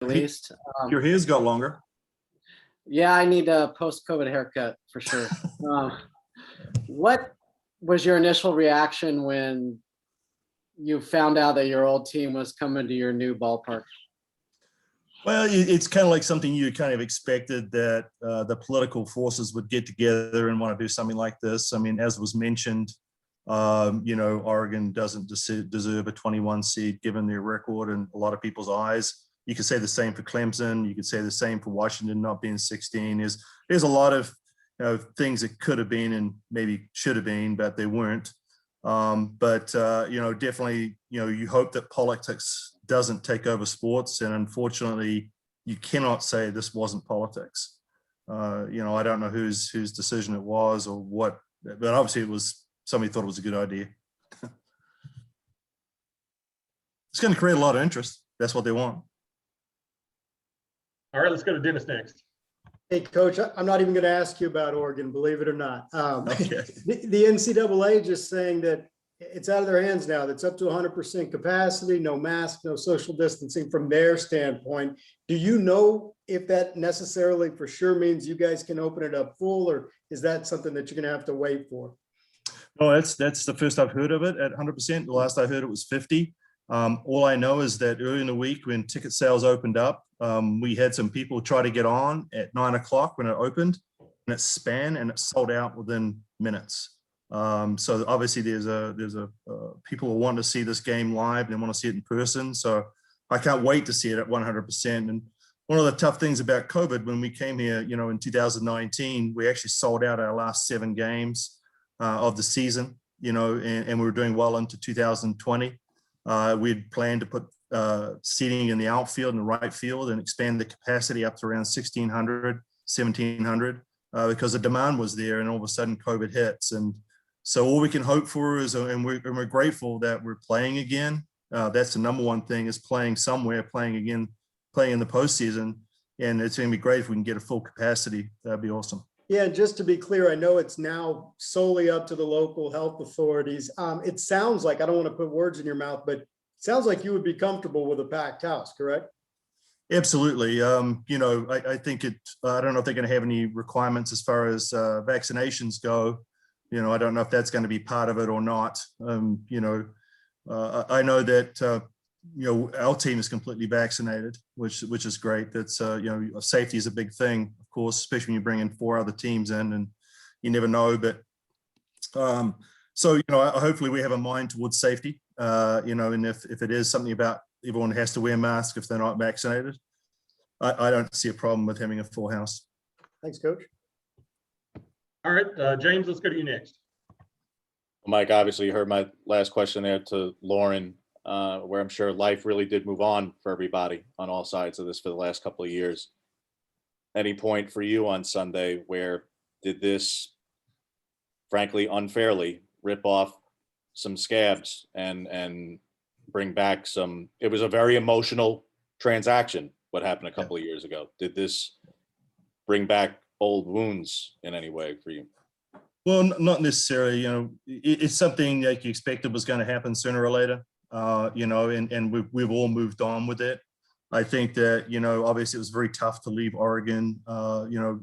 at least. Your hair's got longer. Yeah, I need a post-COVID haircut for sure. What was your initial reaction when you found out that your old team was coming to your new ballpark? Well, it's kind of like something you kind of expected, that the political forces would get together and want to do something like this. I mean, as was mentioned, Oregon doesn't deserve a 21 seed given their record in a lot of people's eyes. You could say the same for Clemson. You could say the same for Washington not being 16. There's a lot of things that could have been and maybe should have been, but they weren't. Definitely, you hope that politics doesn't take over sports. And unfortunately, you cannot say this wasn't politics. I don't know whose decision it was or what, but obviously it was somebody thought it was a good idea. It's going to create a lot of interest. That's what they want. All right, let's go to Dennis next. Hey, Coach, I'm not even going to ask you about Oregon, believe it or not. Okay. The NCAA just saying that it's out of their hands now. That's up to 100% capacity, no mask, no social distancing from their standpoint. Do you know if that necessarily for sure means you guys can open it up full, or is that something that you're going to have to wait for? No, that's the first I've heard of it at 100%. The last I heard it was 50. All I know is that early in the week when ticket sales opened up, we had some people try to get on at 9 o'clock when it opened, and it span and it sold out within minutes. So obviously there's a people who want to see this game live and want to see it in person. So I can't wait to see it at 100%. And one of the tough things about COVID, when we came here, in 2019, we actually sold out our last 7 games of the season, and we were doing well into 2020. We'd planned to put seating in the outfield and the right field and expand the capacity up to around 1,600, 1,700 because the demand was there, and all of a sudden COVID hits. And so all we can hope for is, and we're grateful that we're playing again. That's the number one thing, is playing somewhere, playing again, playing in the postseason. And it's going to be great if we can get a full capacity. That'd be awesome. Yeah, and just to be clear, I know it's now solely up to the local health authorities. It sounds like, I don't want to put words in your mouth, but it sounds like you would be comfortable with a packed house, correct? Absolutely. I think I don't know if they're going to have any requirements as far as vaccinations go. I don't know if that's going to be part of it or not. I know that, our team is completely vaccinated, which is great. That's, safety is a big thing, of course, especially when you bring in 4 other teams in, and you never know. But hopefully we have a mind towards safety, and if it is something about everyone has to wear masks if they're not vaccinated, I don't see a problem with having a full house. Thanks, Coach. All right, James, let's go to you next. Mike, obviously you heard my last question there to Lauren, where I'm sure life really did move on for everybody on all sides of this for the last couple of years. Any point for you on Sunday where did this, frankly, unfairly rip off some scabs and bring back some, it was a very emotional transaction, what happened a couple of years ago. Did this bring back old wounds in any way for you? Well, not necessarily. It's something like you expected was going to happen sooner or later. And we've all moved on with it. I think that, obviously it was very tough to leave Oregon,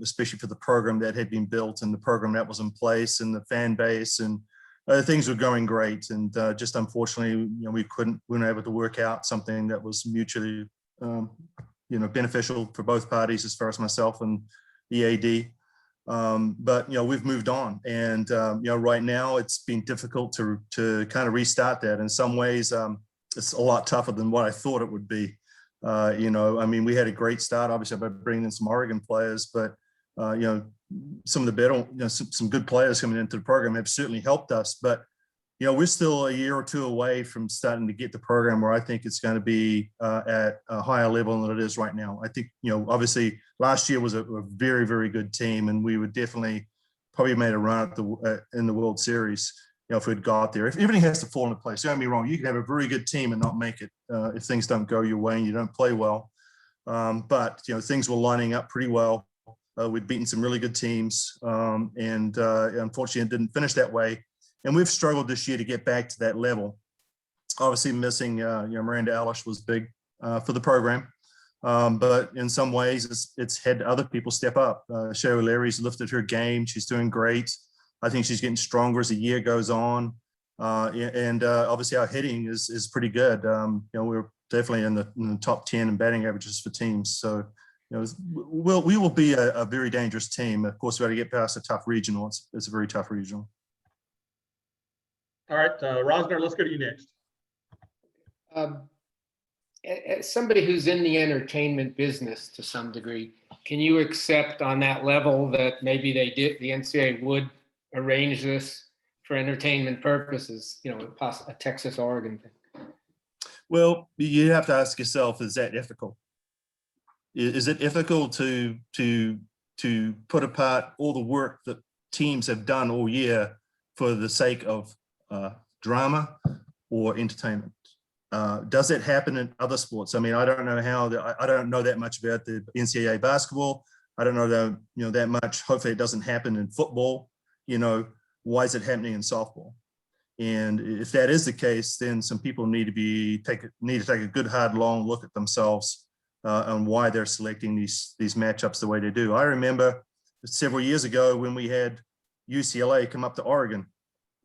especially for the program that had been built and the program that was in place and the fan base, and things were going great. And just unfortunately, we weren't able to work out something that was mutually, beneficial for both parties, as far as myself and the AD. But we've moved on, and right now it's been difficult to kind of restart that. In some ways, it's a lot tougher than what I thought it would be. We had a great start, obviously, by bringing in some Oregon players, but some of the better, some good players coming into the program have certainly helped us. But we're still a year or 2 away from starting to get the program where I think it's going to be at a higher level than it is right now. I think, obviously last year was a very, very good team, and we would definitely probably made a run at in the World Series, if we'd got there. If everything has to fall into place, don't get me wrong, you can have a very good team and not make it if things don't go your way and you don't play well. But things were lining up pretty well. We'd beaten some really good teams, and unfortunately it didn't finish that way. And we've struggled this year to get back to that level. Obviously missing, Miranda Elish was big for the program. But in some ways, it's had other people step up. Sherry Leary's lifted her game. She's doing great. I think she's getting stronger as the year goes on. And obviously our hitting is pretty good. We're definitely in the top 10 in batting averages for teams. So, we will be a very dangerous team. Of course, we got to get past a tough regional. It's a very tough regional. All right, Rosner, let's go to you next. As somebody who's in the entertainment business to some degree, can you accept on that level that maybe the NCAA would arrange this for entertainment purposes, a Texas, Oregon thing? Well, you have to ask yourself, is that ethical? Is it ethical to put apart all the work that teams have done all year for the sake of drama or entertainment? Does it happen in other sports? I mean, I don't know I don't know that much about the NCAA basketball. I don't know that much. Hopefully it doesn't happen in football. Why is it happening in softball? And if that is the case, then some people need to take a good, hard, long look at themselves on why they're selecting these matchups the way they do. I remember several years ago when we had UCLA come up to Oregon,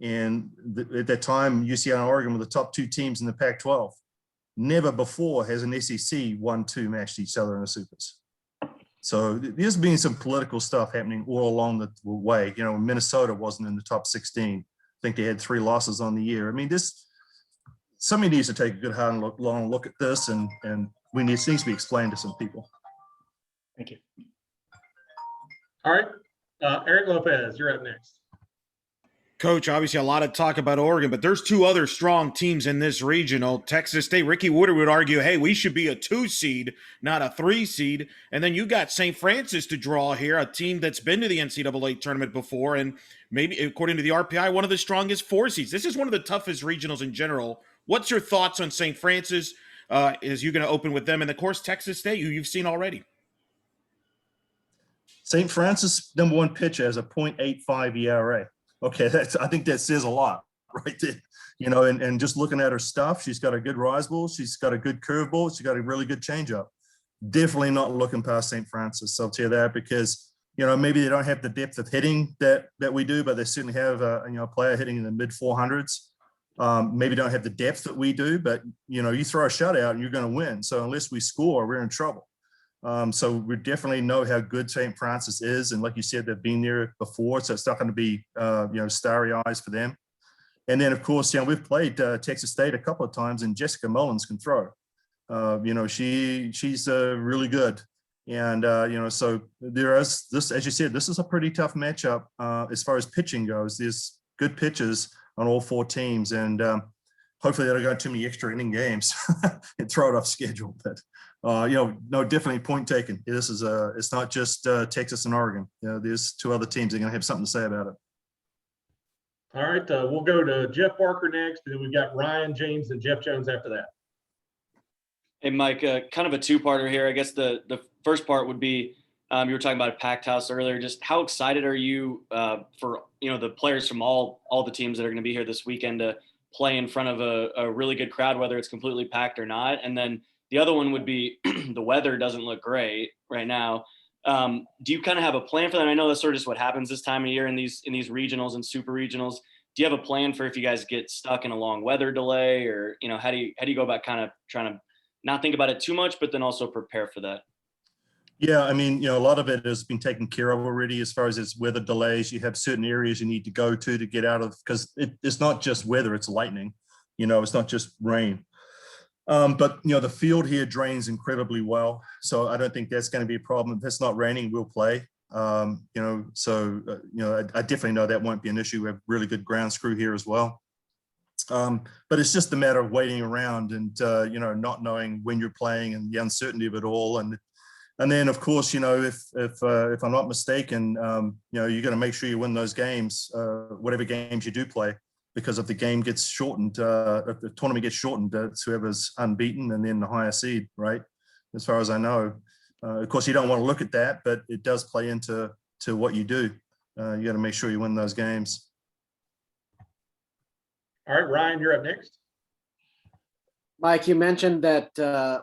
and at that time, UCLA and Oregon were the top two teams in the Pac-12. Never before has an SEC 1-2 matched each other in the Supers. So there's been some political stuff happening all along the way. Minnesota wasn't in the top 16. I think they had 3 losses on the year. I mean, somebody needs to take a good, hard, long look at this, and it needs to be explained to some people. Thank you. All right, Eric Lopez, you're up next. Coach, obviously a lot of talk about Oregon, but there's 2 other strong teams in this regional. Texas State, Ricky Woodard would argue, hey, we should be a 2 seed, not a 3 seed. And then you got St. Francis to draw here, a team that's been to the NCAA tournament before, and maybe, according to the RPI, one of the strongest 4 seeds. This is one of the toughest regionals in general. What's your thoughts on St. Francis? Is you going to open with them? And of course, Texas State, who you've seen already. St. Francis, number 1 pitcher, has a .85 ERA. Okay, I think that says a lot right there. And just looking at her stuff, she's got a good rise ball, she's got a good curveball, she's got a really good changeup. Definitely not looking past St. Francis, I'll tell you that, because maybe they don't have the depth of hitting that we do, but they certainly have a player hitting in the mid 400s. Maybe don't have the depth that we do, but you throw a shutout and you're going to win. So unless we score, we're in trouble. So we definitely know how good St. Francis is. And like you said, they've been there before, so it's not going to be, starry eyes for them. And then, of course, we've played Texas State a couple of times, and Jessica Mullins can throw. She's really good. And, so there is this, as you said, this is a pretty tough matchup as far as pitching goes. There's good pitchers on all 4 teams, and hopefully they don't go too many extra inning games and throw it off schedule. But no, definitely point taken. This is it's not just Texas and Oregon. There's 2 other teams that are going to have something to say about it. All right, we'll go to Jeff Barker next, and then we've got Ryan James and Jeff Jones after that. Hey, Mike, kind of a 2-parter here. I guess the first part would be, you were talking about a packed house earlier. Just how excited are you for the players from all the teams that are going to be here this weekend to play in front of a really good crowd, whether it's completely packed or not? And then the other one would be the weather doesn't look great right now. Do you kind of have a plan for that? I know that's sort of just what happens this time of year in these regionals and super regionals. Do you have a plan for if you guys get stuck in a long weather delay, or how do you go about kind of trying to not think about it too much, but then also prepare for that? Yeah, I mean, a lot of it has been taken care of already as far as its weather delays. You have certain areas you need to go to get out of, because it's not just weather, it's lightning. It's not just rain. But the field here drains incredibly well, so I don't think that's going to be a problem. If it's not raining, we'll play. I definitely know that won't be an issue. We have really good ground crew here as well. But it's just a matter of waiting around and not knowing when you're playing and the uncertainty of it all. And then, of course, if I'm not mistaken, you're going to make sure you win those games, whatever games you do play. Because if the game gets shortened, if the tournament gets shortened, it's whoever's unbeaten and then the higher seed, right? As far as I know. Of course, you don't want to look at that, but it does play into what you do. You got to make sure you win those games. All right, Ryan, you're up next. Mike, you mentioned that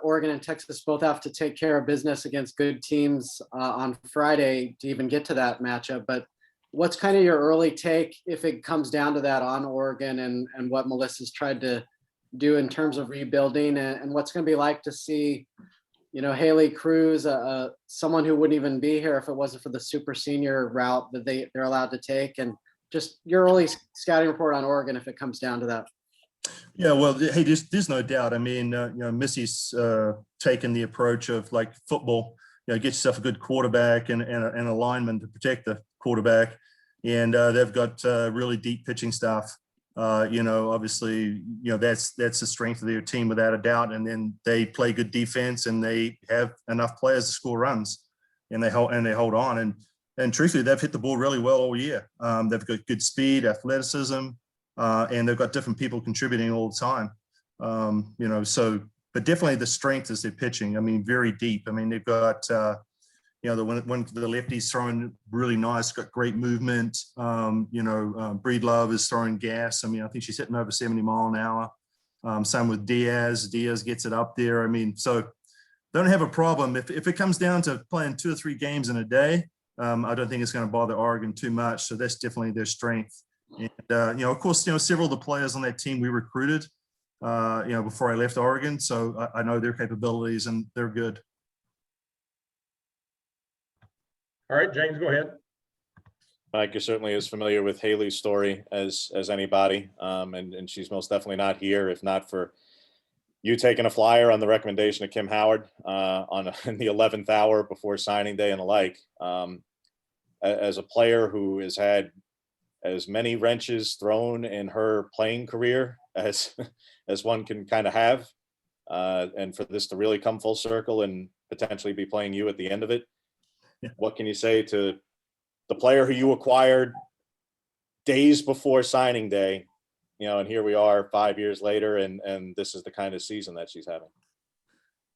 Oregon and Texas both have to take care of business against good teams on Friday to even get to that matchup. But what's kind of your early take if it comes down to that on Oregon and what Melissa's tried to do in terms of rebuilding and what's going to be like to see, Haley Cruz, someone who wouldn't even be here if it wasn't for the super senior route that they're allowed to take, and just your early scouting report on Oregon if it comes down to that. Yeah, well, hey, there's no doubt. I mean, Missy's taken the approach of like football, get yourself a good quarterback and a lineman to protect the quarterback. And they've got really deep pitching staff. Obviously, that's the strength of their team without a doubt. And then they play good defense and they have enough players to score runs and they hold on. And truthfully, they've hit the ball really well all year. They've got good speed, athleticism. And they've got different people contributing all the time, but definitely the strength is their pitching. I mean, very deep. I mean, they've got, the lefty's throwing really nice, got great movement. Breedlove is throwing gas. I mean, I think she's hitting over 70 mile an hour. Same with Diaz. Diaz gets it up there. I mean, so they don't have a problem. If it comes down to playing 2 or 3 games in a day, I don't think it's going to bother Oregon too much. So that's definitely their strength. And, of course, several of the players on that team we recruited, before I left Oregon. So I know their capabilities and they're good. All right, James, go ahead. Mike, you're certainly as familiar with Haley's story as anybody. And she's most definitely not here if not for you taking a flyer on the recommendation of Kim Howard in the 11th hour before signing day and the like. As a player who has had as many wrenches thrown in her playing career as one can kind of have, and for this to really come full circle and potentially be playing you at the end of it. Yeah. What can you say to the player who you acquired days before signing day, and here we are 5 years later and this is the kind of season that she's having?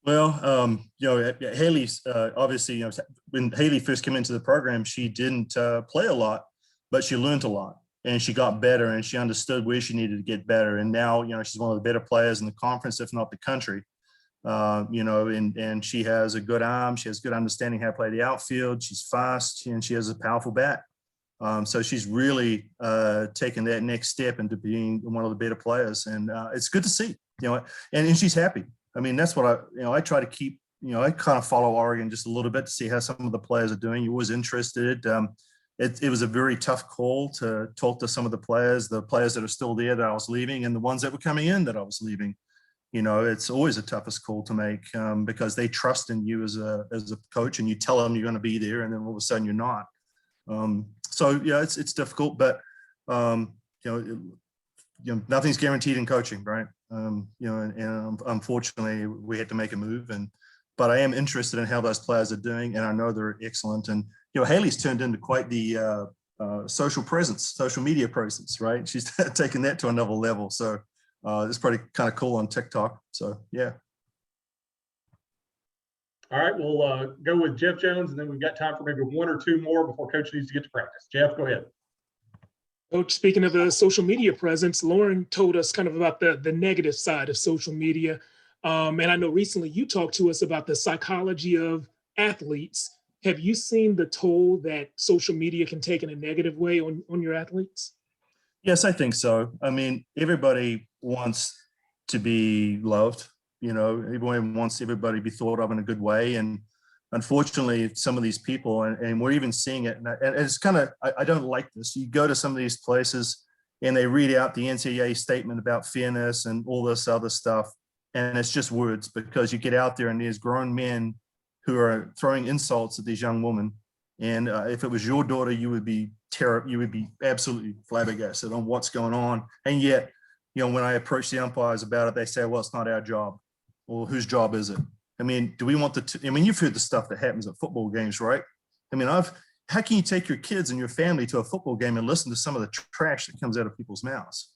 Well, Haley's obviously, when Haley first came into the program, she didn't play a lot, but she learned a lot and she got better and she understood where she needed to get better. And now, she's one of the better players in the conference, if not the country. And she has a good arm. She has good understanding how to play the outfield. She's fast and she has a powerful bat. So she's really taken that next step into being one of the better players. And it's good to see, and she's happy. I mean, that's what I try to keep, I kind of follow Oregon just a little bit to see how some of the players are doing. You're always interested. It was a very tough call to talk to some of the players that are still there that I was leaving and the ones that were coming in that I was leaving. It's always the toughest call to make because they trust in you as a coach and you tell them you're going to be there and then all of a sudden you're not. So yeah, it's difficult, but nothing's guaranteed in coaching, right? And unfortunately we had to make a move but I am interested in how those players are doing and I know they're excellent. And, Haley's turned into quite the social media presence, right? She's taken that to another level. So it's pretty kind of cool on TikTok. So, yeah. All right, we'll go with Jeff Jones, and then we've got time for maybe 1 or 2 more before Coach needs to get to practice. Jeff, go ahead. Coach, speaking of the social media presence, Lauren told us kind of about the negative side of social media. And I know recently you talked to us about the psychology of athletes. Have you seen the toll that social media can take in a negative way on your athletes? Yes, I think so. I mean, everybody wants to be loved. Everyone wants everybody to be thought of in a good way. And unfortunately, some of these people, and we're even seeing it, and it's kind of, I don't like this. You go to some of these places and they read out the NCAA statement about fairness and all this other stuff. And it's just words because you get out there and there's grown men who are throwing insults at these young women. And if it was your daughter, you would be absolutely flabbergasted on what's going on. And yet, when I approach the umpires about it, they say, well, it's not our job. Well, whose job is it? I mean, do we want you've heard the stuff that happens at football games, right? I mean, how can you take your kids and your family to a football game and listen to some of the trash that comes out of people's mouths?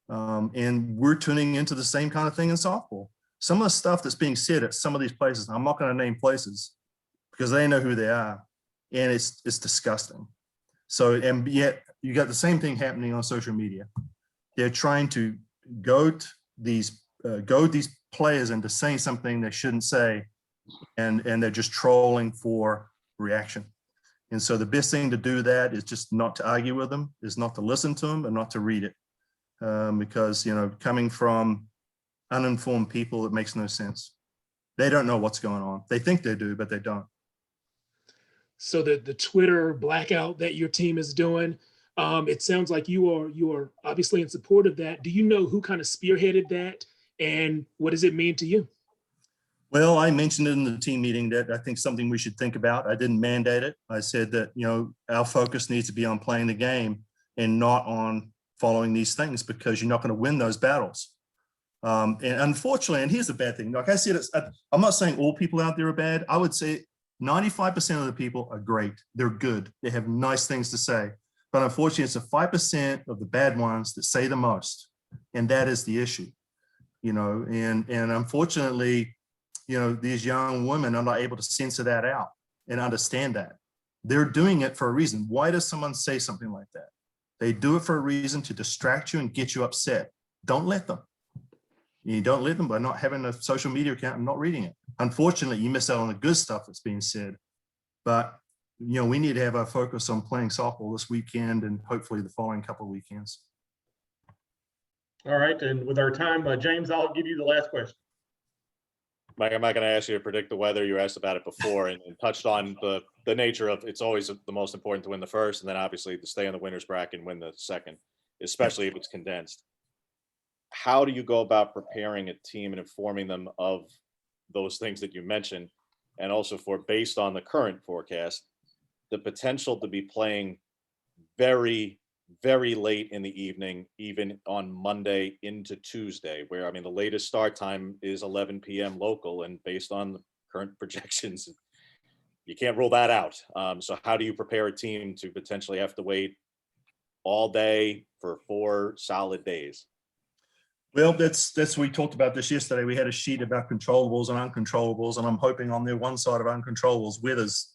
And we're tuning into the same kind of thing in softball. Some of the stuff that's being said at some of these places, I'm not going to name places because they know who they are. And it's disgusting. So, and yet you got the same thing happening on social media. They're trying to goad these players into saying something they shouldn't say, and they're just trolling for reaction. And so the best thing to do that is just not to argue with them, is not to listen to them, and not to read it, because coming from uninformed people, it makes no sense. They don't know what's going on. They think they do, but they don't. So the Twitter blackout that your team is doing, it sounds like you are obviously in support of that. Do you know who kind of spearheaded that, and what does it mean to you? Well, I mentioned it in the team meeting that I think something we should think about. I didn't mandate it. I said that, our focus needs to be on playing the game and not on following these things, because you're not going to win those battles. And unfortunately, and here's the bad thing, like I said, I'm not saying all people out there are bad. I would say 95% of the people are great. They're good. They have nice things to say. But unfortunately, it's the 5% of the bad ones that say the most. And that is the issue, and unfortunately, these young women are not able to censor that out and understand that. They're doing it for a reason. Why does someone say something like that? They do it for a reason, to distract you and get you upset. Don't let them. You don't let them by not having a social media account and not reading it. Unfortunately, you miss out on the good stuff that's being said. But, we need to have our focus on playing softball this weekend and hopefully the following couple of weekends. All right, and with our time, James, I'll give you the last question. Mike, I'm not going to ask you to predict the weather. You asked about it before and touched on the nature of it's always the most important to win the first, and then obviously to stay in the winner's bracket and win the second, especially if it's condensed. How do you go about preparing a team and informing them of those things that you mentioned, and also based on the current forecast, the potential to be playing very, very late in the evening, even on Monday into Tuesday, where, the latest start time is 11 p.m. local, and based on the current projections, you can't rule that out. So how do you prepare a team to potentially have to wait all day for 4 solid days? Well, we talked about this yesterday. We had a sheet about controllables and uncontrollables, and I'm hoping on their one side of uncontrollables, weather's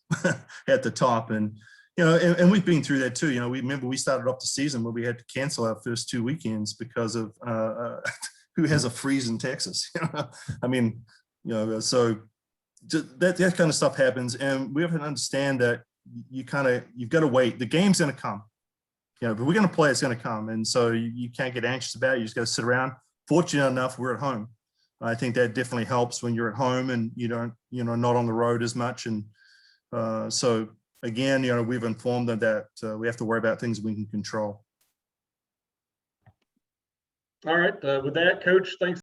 at the top. And, and we've been through that too. We started off the season where we had to cancel our first 2 weekends because of who has a freeze in Texas. So that kind of stuff happens, and we have to understand that you've got to wait. The game's going to come. If we're going to play, it's going to come, and so you can't get anxious about it. You just got to sit around. Fortunate enough, we're at home. I think that definitely helps when you're at home and you don't, not on the road as much. And so again, we've informed them that we have to worry about things we can control. All right, with that, Coach, thanks